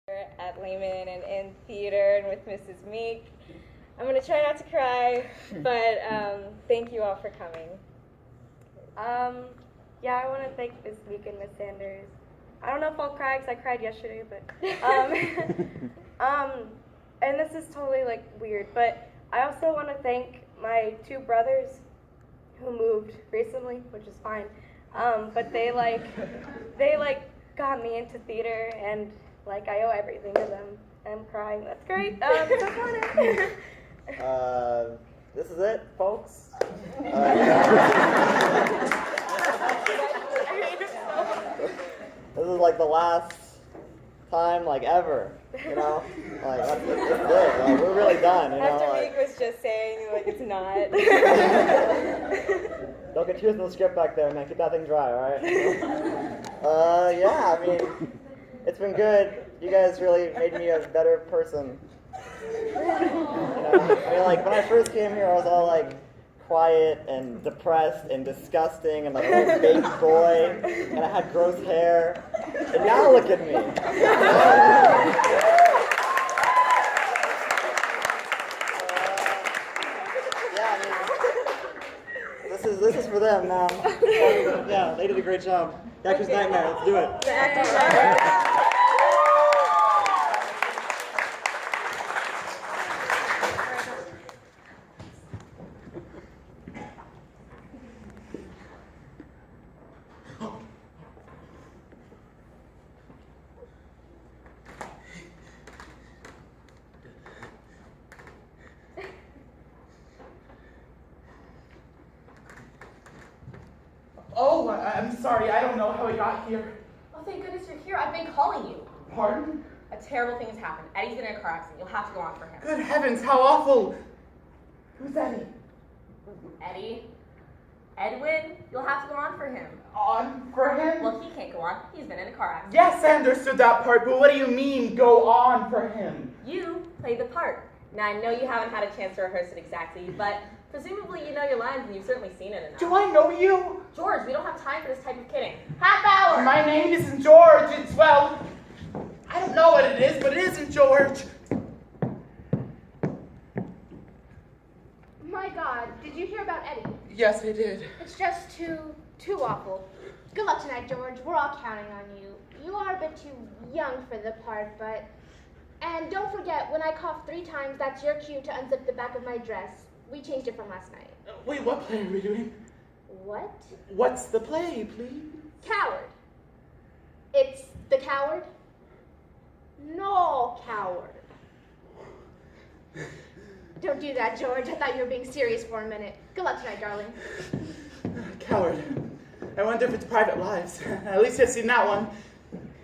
at Lehman and in theater and with Mrs. Meek. I'm going to try not to cry, but thank you all for coming. Yeah, I want to thank Miss Meek and Miss Sanders. I don't know if I'll cry because I cried yesterday, but and this is totally like weird, but I also want to thank my two brothers who moved recently, which is fine. But they got me into theater, and like I owe everything to them. I'm crying. That's great. So fun. This is it, folks. This is like the last time, like ever, you know. Like that's it. Like, we're really done, you know. After like, Meek was just saying, like, it's not. Don't get too in the script back there, man. Keep that thing dry, all right? Yeah. I mean, it's been good. You guys really made me a better person. You know? I mean, like when I first came here, I was all like quiet and depressed and disgusting and like a little baby boy, and I had gross hair. And now look at me. Yeah, I mean, this is for them, man. Yeah, they did a great job. The Actor's Nightmare. Let's do it. The Actor's Nightmare. Oh, I'm sorry. I don't know how I got here. Oh, thank goodness you're here. I've been calling you. Pardon? A terrible thing has happened. Eddie's been in a car accident. You'll have to go on for him. Good heavens, how awful. Who's Eddie? Eddie? Edwin? You'll have to go on for him. On for him? Well, he can't go on. He's been in a car accident. Yes, I understood that part, but what do you mean, go on for him? You played the part. Now, I know you haven't had a chance to rehearse it exactly, but presumably you know your lines and you've certainly seen it enough. Do I know you? George, we don't have time for this type of kidding. Half hour! My name isn't George. It's, well, I don't know what it is, but it isn't George. My God, did you hear about Eddie? Yes, I did. It's just too awful. Good luck tonight, George. We're all counting on you. You are a bit too young for the part, but... And don't forget, when I cough 3 times, that's your cue to unzip the back of my dress. We changed it from last night. Wait, what play are we doing? What? What's the play, please? Coward. It's The Coward? No, Coward. Don't do that, George. I thought you were being serious for a minute. Good luck tonight, darling. Coward. I wonder if it's Private Lives. At least I've seen that one.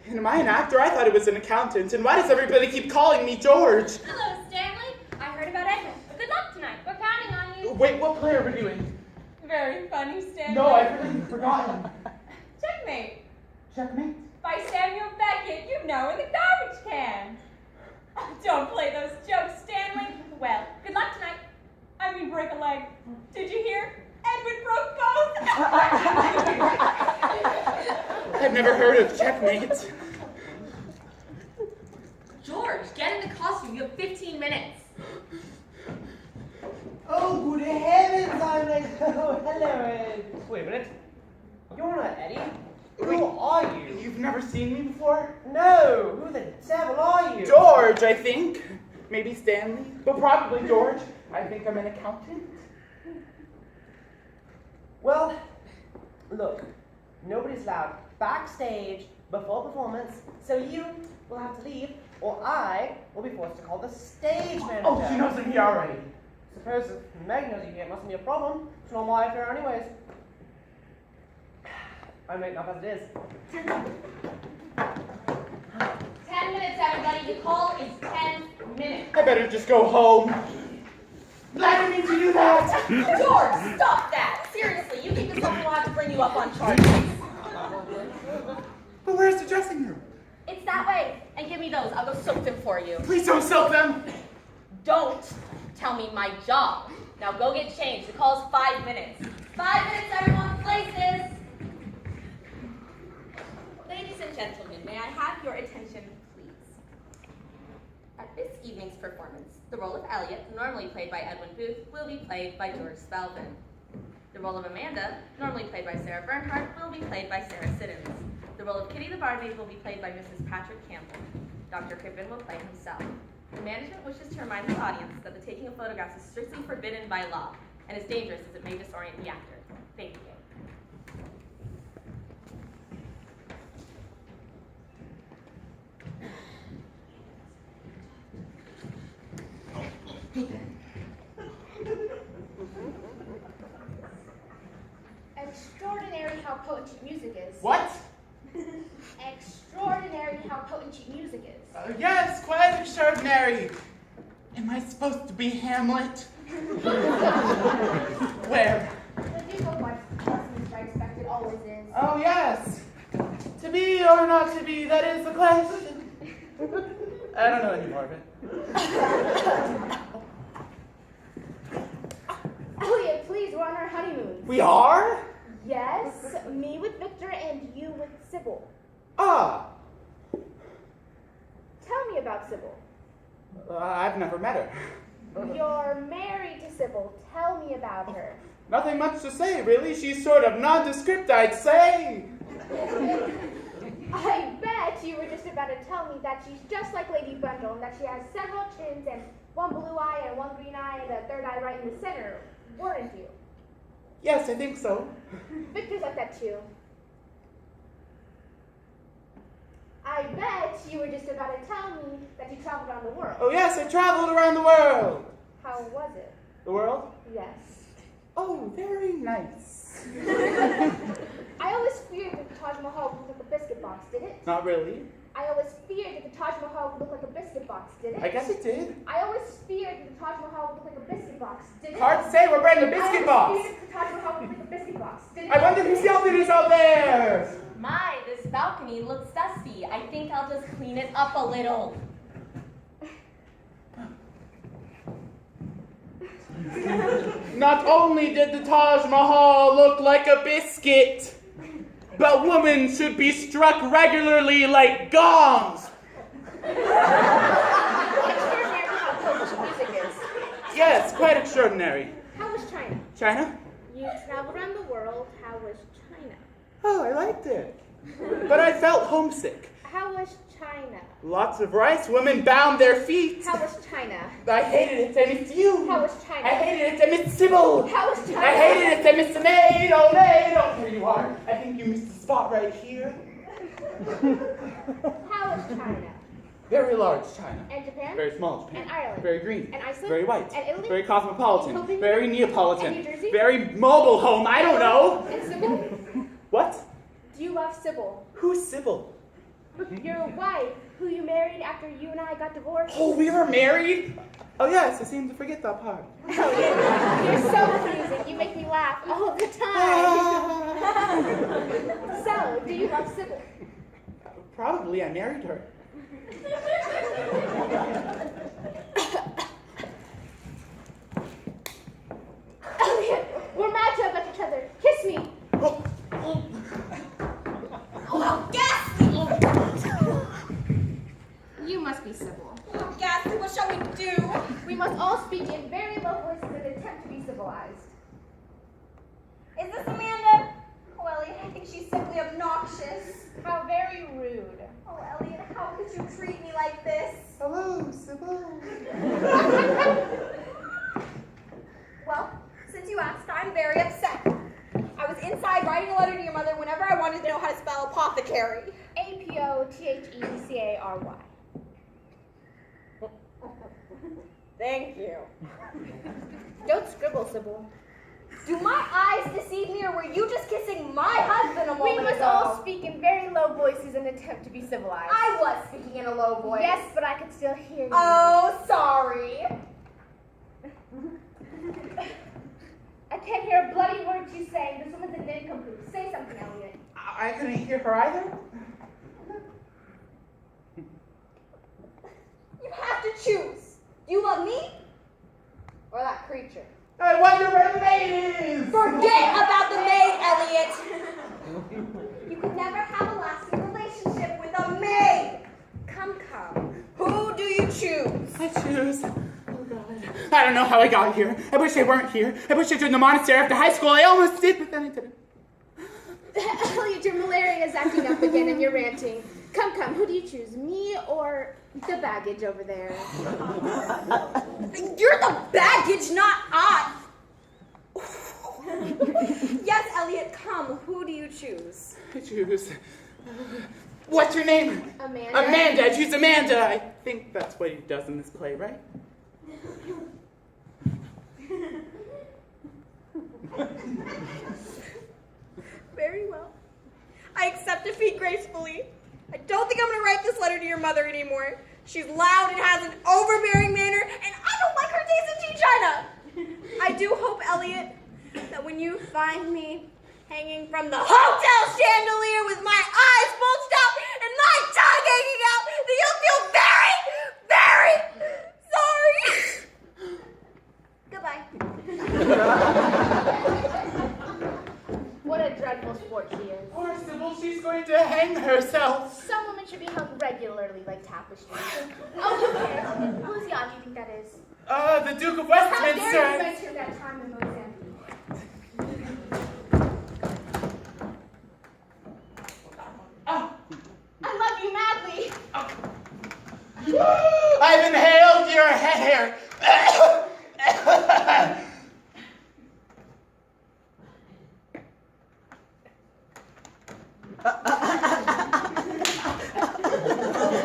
And am I an actor? I thought it was an accountant. And why does everybody keep calling me George? Hello, Stanley. I heard about Edmund. Good luck tonight. We're counting on you. Wait, what play are we doing? Very funny, Stanley. No, I've really forgotten. Checkmate. Checkmate? By Samuel Beckett. You know, in the garbage can. Don't play those jokes, Stanley. Well, good luck tonight. I mean, break a leg. Did you hear? Edwin broke both. I've never heard of checkmate. George, get in the costume. You have 15 minutes. Oh, good heavens, I'm like, oh, hello, wait a minute. You're not Eddie. Who are you? You've never seen me before? No, who the devil are you? George, I think. Maybe Stanley, but probably George. I think I'm an accountant. Well, look, nobody's allowed backstage before performance, so you will have to leave, or I will be forced to call the stage manager. Oh, she knows I'm here already. Suppose if Meg knows you here, it mustn't be a problem. It's not my affair anyways. I make enough as it is. 10 minutes, everybody. The call is 10 minutes. I better just go home. I didn't mean to do that. George, stop that. Seriously, you think this will have to bring you up on charges. But where's the dressing room? It's that way. And give me those. I'll go soak them for you. Please don't soak them. Don't tell me my job. Now go get changed. The call's 5 minutes. 5 minutes, everyone. Places. Ladies and gentlemen, may I have your attention, please? evening's performance. The role of Elliot, normally played by Edwin Booth, will be played by George Spelvin. The role of Amanda, normally played by Sarah Bernhardt, will be played by Sarah Siddons. The role of Kitty the barmaid will be played by Mrs. Patrick Campbell. Dr. Crippen will play himself. The management wishes to remind the audience that the taking of photographs is strictly forbidden by law and is dangerous as it may disorient the actor. Thank you. Extraordinary how potent music is. What? Extraordinary how potent music is. Yes, quite extraordinary. Am I supposed to be Hamlet? Where? The Duke of Westminster, I expect it always is. Oh, yes. To be or not to be, that is the question. I don't know any more of it. Elliot, please, we're on our honeymoon. We are? Yes, me with Victor and you with Sybil. Ah, Tell me about Sybil. I've never met her. You're married to Sybil. Tell me about her. Nothing much to say, really. She's sort of nondescript, I'd say. I bet you were just about to tell me that she's just like Lady Brundle and that she has several chins and one blue eye and one green eye and a third eye right in the center, weren't you? Yes, I think so. Victor's like that too. I bet you were just about to tell me that you traveled around the world. Oh, yes, I traveled around the world. How was it? The world? Yes. Oh, very nice. I always feared that the Taj Mahal would look like a biscuit box, did it? Not really. I always feared that the Taj Mahal would look like a biscuit box, did it? I guess it did. I always feared that the Taj Mahal would look like a biscuit box, did it? Hard to say, we're bringing a biscuit I box. always feared that the Taj Mahal would look like a biscuit box, did it? I wonder whose yelp it is out there. My, this balcony looks dusty. I think I'll just clean it up a little. Not only did the Taj Mahal look like a biscuit, but women should be struck regularly like gongs. Extraordinary how potent music is. Yes, quite extraordinary. How was China? China? You traveled around the world. How was China? Oh, I liked it. But I felt homesick. How was China? Lots of rice, women bound their feet. How was China? I hated it, I missed you. How was China? I hated it, I missed Sybil. How was China? I hated it, I missed the maid. Oh, maid. Oh, here you are. I think you missed the spot right here. How was China? Very large China. And Japan? Very small Japan. And Ireland? Very green. And Iceland? Very white. And Italy? Very cosmopolitan. And Copenhagen? Very Neapolitan. And New Jersey? Very mobile home. I don't know. And Sybil? What? Do you love Sybil? Who's Sybil? Your wife, who you married after you and I got divorced? Oh, we were married? Oh, yes, I seem to forget that part. You're so amusing. You make me laugh all the time. So, do you love Sybil? Probably, I married her. Elliot, we're mad to have met each other. Kiss me. Oh, ghastly! You must be Sybil. Oh, ghastly, what shall we do? We must all speak in very low voices and attempt to be civilized. Is this Amanda? Oh, Elliot, I think she's simply obnoxious. How very rude. Oh, Elliot, how could you treat me like this? Hello, Sybil. Well, since you asked, I'm very upset. I was inside writing a letter to your mother whenever I wanted to know how to spell apothecary. Apothecary. Thank you. Don't scribble, Sybil. Do my eyes deceive me, or were you just kissing my husband a We moment must ago? all speak in very low voices and attempt to be civilized. I was speaking in a low voice. Yes, but I could still hear you. Oh, sorry. I can't hear a bloody word you say. This woman's a nincompoop. Say something, Elliot. I couldn't hear her either. You have to choose. Do you love me or that creature? I wonder where the maid is. Forget about the maid, Elliot. You could never have a lasting relationship with a maid. Come. Who do you you choose? I choose. Oh God. I don't know how I got here. I wish I weren't here. I wish I joined the monastery after high school. I almost did, but then I didn't. Elliot, your malaria is acting up again and you're ranting. Come, come, who do you choose, me or the baggage over there? You're the baggage, not I. Yes, Elliot, come. Who do you choose? I choose. What's your name? Amanda. Amanda. I choose Amanda. I think that's what he does in this play, right? Very well. I accept defeat gracefully. I don't think I'm going to write this letter to your mother anymore. She's loud and has an overbearing manner, and I don't like her taste in tea china. I do hope, Elliot, that when you find me hanging from the hotel chandelier with my eyes bulged out and my tongue hanging out, that you'll feel very, very sorry. Goodbye. What a dreadful sport she is. Poor Sybil, she's going to hang herself. Some women should be hung regularly like tapestries. Oh, who cares? Whose yacht do you think that is? The Duke of How dare you Westminster. mention that time in Mozambique? Oh. I love you madly. I've inhaled your hair.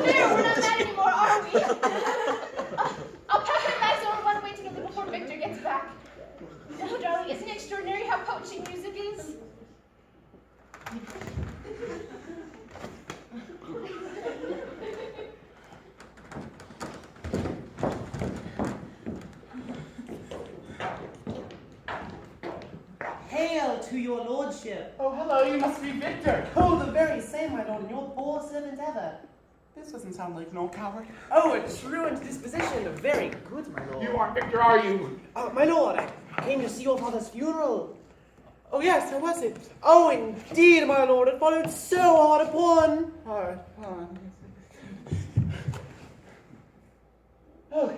There, we're not mad anymore, are we? I'll pack my bags and run away together before Victor gets back. Oh, darling, isn't it extraordinary how coaching music is? Hail to your lordship. Oh, hello, you must be Victor. Oh, the very same, my lord, and your poor servant ever. This doesn't sound like an old coward. Oh, a truant disposition. Very good, my lord. You aren't Victor, are you? My lord, I came to see your father's funeral. Oh, yes, how was it? Oh, indeed, my lord, it followed so hard upon. Hard fun. Oh.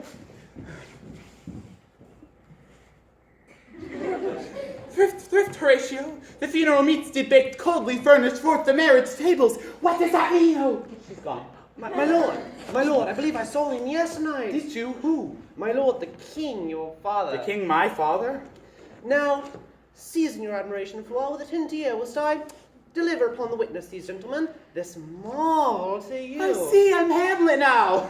Thrift, Horatio. The funeral meats did baked coldly furnished forth the marriage tables. What does that mean? Oh, she's gone. My lord, I believe I saw him yesternight. Did you? Who? My lord, the king, your father. The king, my father? Now, season your admiration for all with a hint ear, whilst I deliver upon the witness these gentlemen this marvel to you. I see, I'm Hamlet now.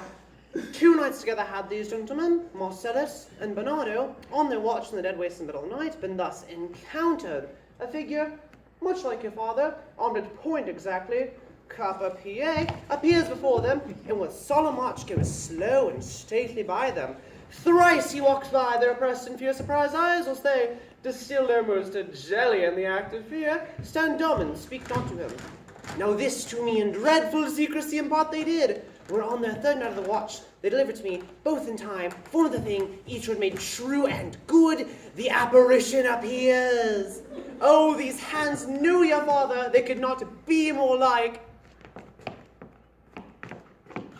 2 nights together had these gentlemen, Marcellus and Bernardo, on their watch in the dead waste in the middle of the night, been thus encountered. A figure, much like your father, armed at point exactly, Kappa PA, appears before them, and with solemn march goes slow and stately by them. Thrice he walks by their oppressed and fear surprised eyes, whilst they, distilled almost a jelly in the act of fear, stand dumb and speak not to him. Now this to me in dreadful secrecy impart they did. When on their 3rd night of the watch, they delivered to me, both in time, for the thing each had made true and good, the apparition appears. Oh, these hands knew your father, they could not be more like.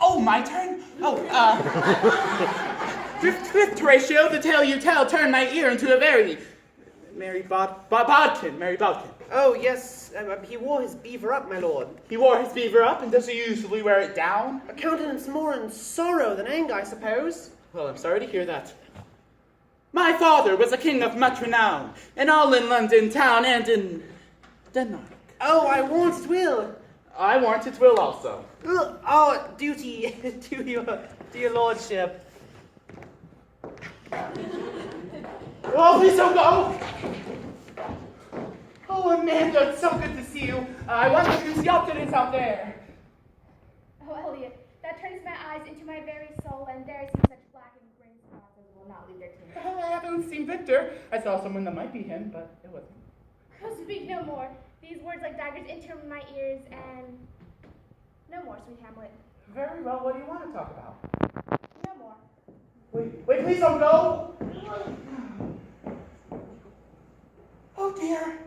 Oh, my turn? Oh, Thrift, Horatio, the tale you tell turned my ear into a very Mary Bodkin. Oh, yes, he wore his beaver up, my lord. He wore his beaver up, and does he usually wear it down? A countenance more in sorrow than anger, I suppose. Well, I'm sorry to hear that. My father was a king of much renown, and all in London town and in Denmark. Oh, I warrant it will. I warrant it will also. Oh, duty to your lordship. Oh, please don't go! Oh, Amanda, it's so good to see you. I wonder if you see how good it is out there. Oh, Elliot, that turns my eyes into my very soul, and there seem such black and gray spots as will not leave their tinge. I haven't seen Victor. I saw someone that might be him, but it wasn't. Oh, speak no more. These words like daggers enter my ears, and no more, sweet Hamlet. Very well, what do you want to talk about? No more. Wait, please don't go! Oh, dear.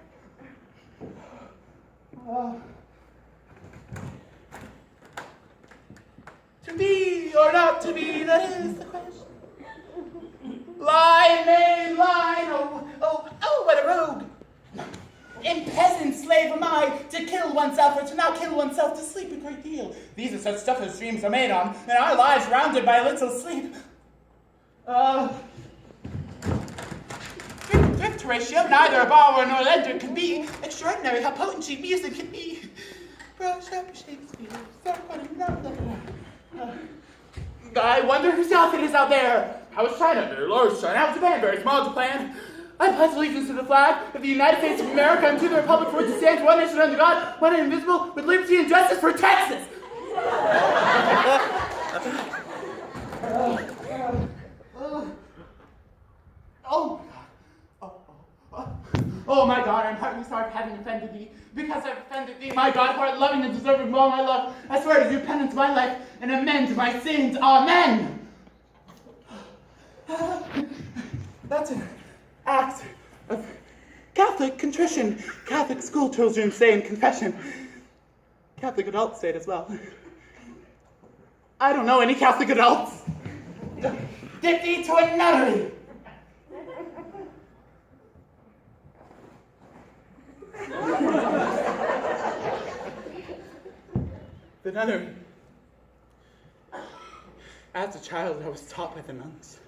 To be or not to be, that is the question. Line, main line, oh, what a rogue. In peasant slave am I, to kill oneself or to not kill oneself, to sleep a great deal. These are such stuff as dreams are made on, and our lives rounded by a little sleep. Thrift ratio, neither a borrower nor lender can be. Extraordinary how potent cheap music can be. Shakespeare, I wonder whose outfit is out there. How is China? Very large China. How is Japan? Very small Japan. I pledge allegiance to the flag of the United States of America and to the republic for which it stands, one nation under God, one and indivisible, with liberty and justice for Texas. Oh my God, I'm heartily sorry for having offended thee. Because I've offended thee, my God, heart loving and deserving of all my love, I swear to do penance to my life and amend my sins. Amen. That's an act of Catholic contrition. Catholic school children say in confession. Catholic adults say it as well. I don't know any Catholic adults. Get thee to a nunnery. The nunnery. As a child, I was taught by the nuns.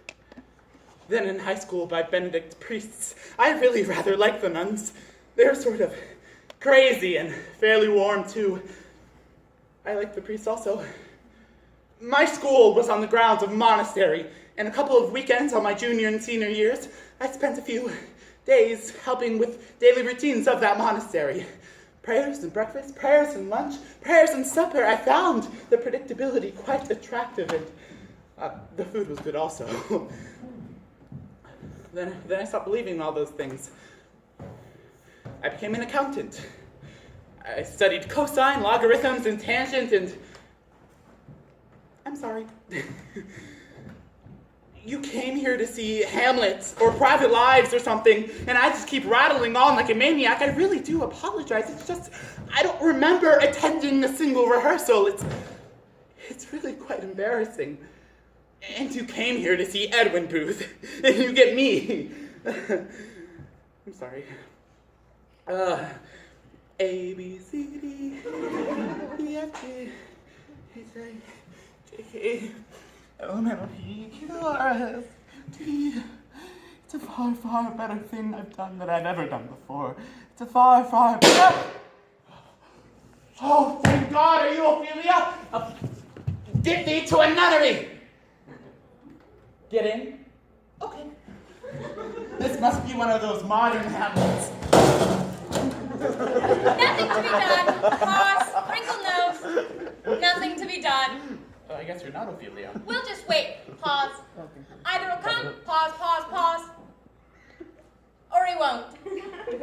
Then in high school by Benedict priests. I really rather like the nuns. They're sort of crazy and fairly warm, too. I like the priests also. My school was on the grounds of a monastery, and a couple of weekends on my junior and senior years, I spent a few days helping with daily routines of that monastery. Prayers and breakfast, prayers and lunch, prayers and supper. I found the predictability quite attractive, and the food was good also. Then I stopped believing in all those things. I became an accountant. I studied cosine, logarithms, and tangent, and... I'm sorry. You came here to see Hamlet or Private Lives or something, and I just keep rattling on like a maniac. I really do apologize. It's just, I don't remember attending a single rehearsal. It's really quite embarrassing. And you came here to see Edwin Booth, and you get me. I'm sorry. A, B, C, D, E, F, G, H, I, J, K, L, M, N, O, P, Q, R, S, T. It's a far, far better thing I've done than I've ever done before. It's a far, far better... Oh, thank God, are you Ophelia? Get thee to a nunnery! Get in? Okay. This must be one of those modern Hamlets. Nothing to be done. Pause. Wrinkle nose. Nothing to be done. I guess you're not Ophelia. We'll just wait. Pause. Either he'll come. Pause, pause, pause. Or he won't.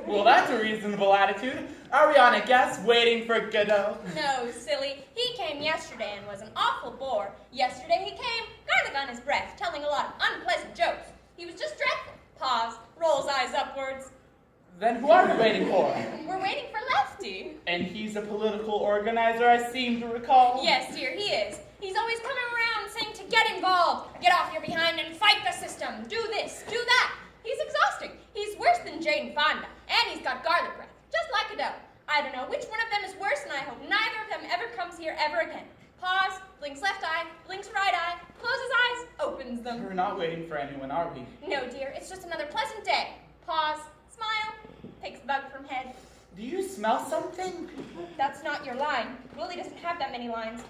Well, that's a reasonable attitude. Are we on a guess waiting for Godot? No, silly. He came yesterday and was an awful bore. Yesterday he came, garlic on his breath, telling a lot of unpleasant jokes. He was just dreadful. Pause. Rolls eyes upwards. Then who are we waiting for? We're waiting for Lefty. And he's a political organizer, I seem to recall. Yes, dear, he is. He's always coming around saying to get involved, get off your behind and fight the system, do this, do that. He's exhausting. He's worse than Jane Fonda, and he's got garlic breath, just like Godot. I don't know which one of them is worse, and I hope neither of them ever comes here ever again. Pause, blinks left eye, blinks right eye, closes eyes, opens them. We're not waiting for anyone, are we? No, dear, it's just another pleasant day. Pause, smile, takes the bug from head. Do you smell something? That's not your line. Willie doesn't have that many lines.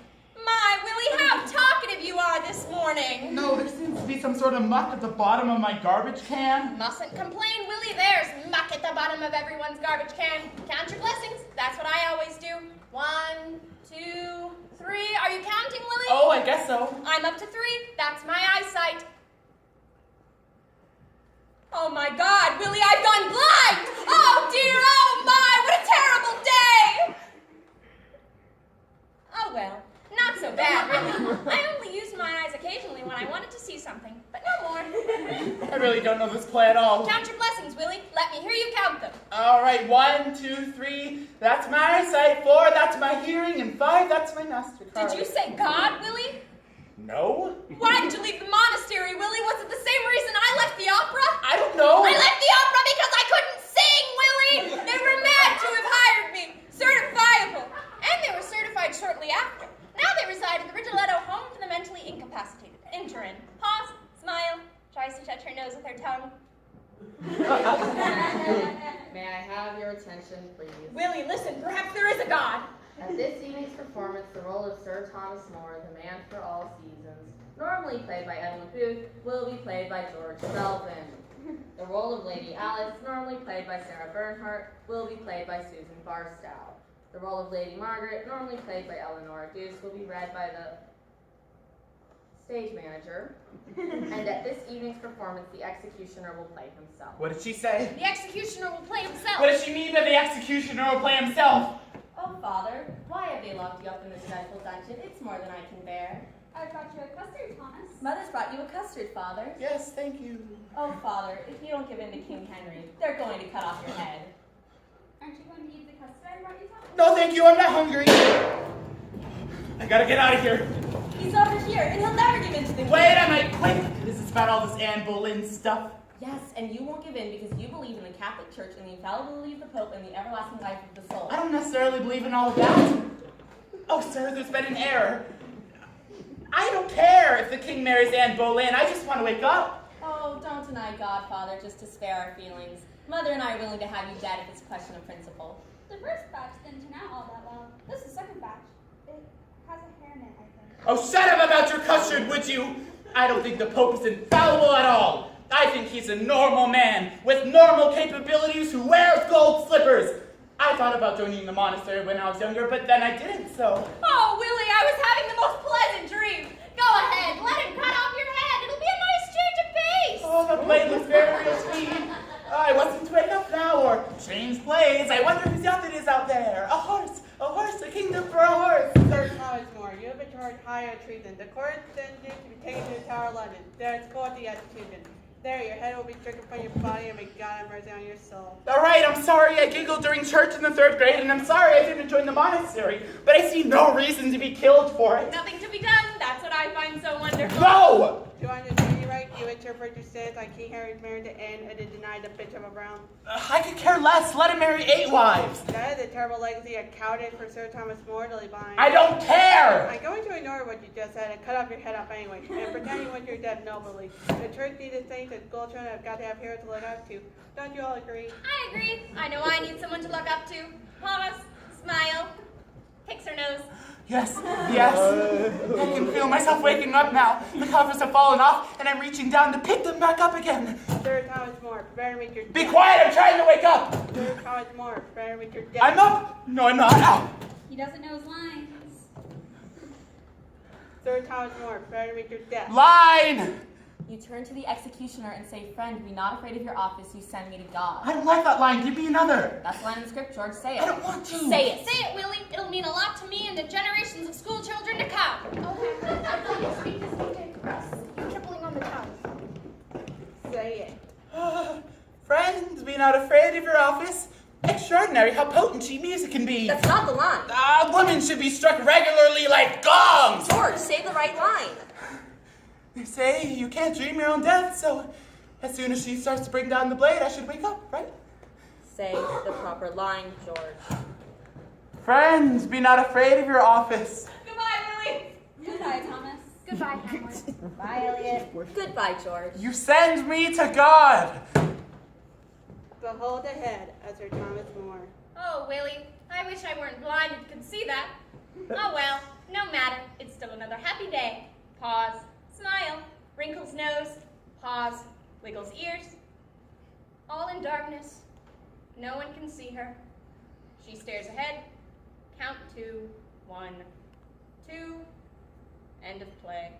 My, Willie, how talkative you are this morning. No, there seems to be some sort of muck at the bottom of my garbage can. Mustn't complain, Willie. There's muck at the bottom of everyone's garbage can. Count your blessings. That's what I always do. 1, 2, 3. Are you counting, Willie? Oh, I guess so. I'm up to 3. That's my eyesight. Oh, my God, Willie, I've gone blind. Oh, dear, oh, my, what a terrible day. Oh, well. Not so bad, really. I only used my eyes occasionally when I wanted to see something, but no more. I really don't know this play at all. Count your blessings, Willie. Let me hear you count them. All right, 1, 2, 3. That's my eyesight. 4, that's my hearing. And 5, that's my master card. Did you say God, Willie? know. Why did you leave the monastery, Willie? Was it the same reason I left the opera? I don't know. I left the opera because I couldn't sing, Willie! They were mad to have hired me. Certifiable. And they were certified shortly after. Now they reside in the Rigoletto Home for the Mentally Incapacitated. Enter in. Pause, smile, tries to touch her nose with her tongue. May I have your attention, please? Willie, listen, perhaps there is a God. At this evening's performance, the role of Sir Thomas More, the man for all seasons, normally played by Edwin Booth, will be played by George Selvin. The role of Lady Alice, normally played by Sarah Bernhardt, will be played by Susan Barstow. The role of Lady Margaret, normally played by Eleanor Deuce, will be read by the stage manager. And at this evening's performance, the executioner will play himself. What did she say? The executioner will play himself. What does she mean by the executioner will play himself? Oh, Father, why have they locked you up in this dreadful dungeon? It's more than I can bear. I brought you a custard, Thomas. Mother's brought you a custard, Father. Yes, thank you. Oh, Father, if you don't give in to King Henry, they're going to cut off your head. Aren't you going to eat the custard I brought you, Thomas? No, thank you. I'm not hungry. I gotta get out of here. He's over here, and he'll never give in to the king. Wait, I might quit. This is about all this Anne Boleyn stuff. Yes, and you won't give in because you believe in the Catholic Church and the infallibility of the Pope and the everlasting life of the soul. I don't necessarily believe in all of that. Oh, sir, there's been an error. I don't care if the king marries Anne Boleyn. I just want to wake up. Oh, don't deny God, Father, just to spare our feelings. Mother and I are willing to have you dead if it's a question of principle. The first batch didn't turn out all that well. This is the second batch. It has a hair in it, I think. Oh, shut up about your custard, would you? I don't think the Pope is infallible at all. I think he's a normal man with normal capabilities who wears gold slippers. I thought about joining the monastery when I was younger, but then I didn't, so... Oh, Willie, I was having the most pleasant dream. Go ahead, let him cut off your head. It'll be a nice change of pace. Oh, the blade looks very real sweet. I wasn't to wake up now or change blades. I wonder whose yacht it is out there. A horse, a kingdom for a horse. Sir Thomas More, you have been charged high on treason. The court sends you to be taken to the Tower of London. There is court the execution. There, your head will be stricken from your body, and may God have mercy on your soul. All right, I'm sorry I giggled during church in the 3rd grade, and I'm sorry I didn't join the monastery, but I see no reason to be killed for it. Nothing to be done. That's what I find so wonderful. No! Do I understand you right? You interpret your stance on King Henry's marriage to Anne and to deny the bitch of a Brown? I could care less. Let him marry 8 wives. That is a terrible legacy accounted for Sir Thomas More to leave behind. I don't care! I'm going to ignore what you just said and cut off your head off anyway, and pretend you want your death nobly. The church needs a saint that school children have got to have heroes to look up to. Don't you all agree? I agree. I know I need someone to look up to. Pause, smile, picks her nose. Yes, yes. I can feel myself waking up now. The covers have fallen off, and I'm reaching down to pick them back up again. Sir Thomas More, prepare to meet your death. Be quiet, I'm trying to wake up. Sir Thomas More, prepare to meet your death. I'm up. No, I'm not. Ow. He doesn't know his lines. Sir Thomas More, prepare to meet your death. Line! You turn to the executioner and say, friend, be not afraid of your office, you send me to God. I don't like that line. Give me another. That's the line in the script, George. Say it. I don't want to. Say it. Say it, Willie. It'll mean a lot to me and the generations of school children to come. Okay, after you speak this into press, you're tripling on the tongue. Say it. Friends, be not afraid of your office. Extraordinary how potent cheap music can be. That's not the line. Women should be struck regularly like gongs. George, say the right line. They say you can't dream your own death, so as soon as she starts to bring down the blade, I should wake up, right? Say the proper line, George. Friends, be not afraid of your office. Goodbye, Willie. Goodbye, Thomas. Goodbye, Hamlet. Bye, Elliot. Goodbye, George. You send me to God. Behold the head of Sir Thomas More. Oh, Willie. I wish I weren't blind and could see that. Oh, well. No matter. It's still another happy day. Pause. Smile. Wrinkles nose. Pause. Wiggles ears. All in darkness. No one can see her. She stares ahead. Count 2. 1, 2. End of play.